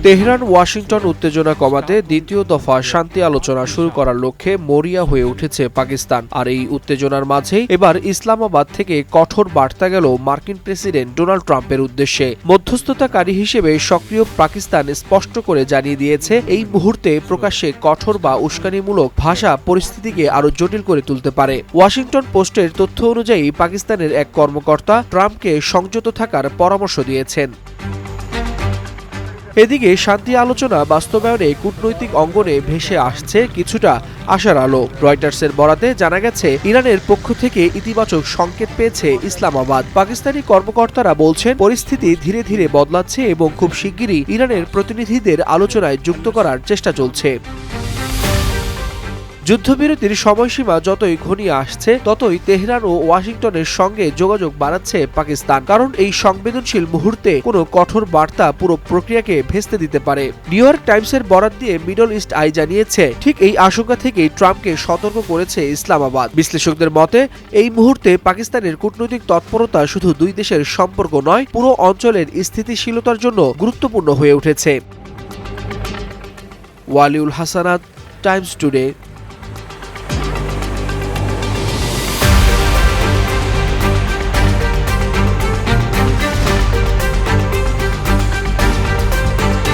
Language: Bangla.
তেহরান ওয়াশিংটন উত্তেজনা কমাতে দ্বিতীয় দফা শান্তি আলোচনা শুরু করার লক্ষ্যে মরিয়া হয়ে উঠেছে পাকিস্তান। আর এই উত্তেজনার মাঝেই এবার ইসলামাবাদ থেকে কঠোর বার্তা গেল মার্কিন প্রেসিডেন্ট ডোনাল্ড ট্রাম্পের উদ্দেশ্যে। মধ্যস্থতাকারী হিসেবে সক্রিয় পাকিস্তান স্পষ্ট করে জানিয়ে দিয়েছে, এই মুহূর্তে প্রকাশ্যে কঠোর বা উস্কানিমূলক ভাষা পরিস্থিতিকে আরো জটিল করে তুলতে পারে। ওয়াশিংটন পোস্টের তথ্য অনুযায়ী পাকিস্তানের এক কর্মকর্তা ট্রাম্পকে সংযত থাকার পরামর্শ দিয়েছেন। এদিকে শান্তি আলোচনা বাস্তবায়নে কূটনৈতিক অঙ্গনে ভেসে আসছে কিছুটা আশার আলো। রয়টার্সের বরাতে জানা গেছে, ইরানের পক্ষ থেকে ইতিবাচক সংকেত পেয়েছে ইসলামাবাদ। পাকিস্তানি কর্মকর্তারা বলছেন, পরিস্থিতি ধীরে ধীরে বদলাচ্ছে এবং খুব শিগগিরই ইরানের প্রতিনিধিদের আলোচনায় যুক্ত করার চেষ্টা চলছে। যুদ্ধবিরতির সময়সীমা যতই ঘনিয়ে আসছে, ততই তেহরান ও ওয়াশিংটনের সঙ্গে যোগাযোগ বাড়াচ্ছে পাকিস্তান। কারণ এই সংবেদনশীল মুহূর্তে কোনো কঠোর বার্তা পুরো প্রক্রিয়াকে ভেস্তে দিতে পারে। নিউ ইয়র্ক টাইমসের বরাত দিয়ে মিডল ইস্ট আই জানিয়েছে, ঠিক এই আশঙ্কা থেকেই ট্রাম্পকে সতর্ক করেছে ইসলামাবাদ। বিশ্লেষকদের মতে, এই মুহূর্তে পাকিস্তানের কূটনৈতিক তৎপরতা শুধু দুই দেশের সম্পর্ক নয়, পুরো অঞ্চলের স্থিতিশীলতার জন্য গুরুত্বপূর্ণ হয়ে উঠেছে। Waliul Hasnat, Times today.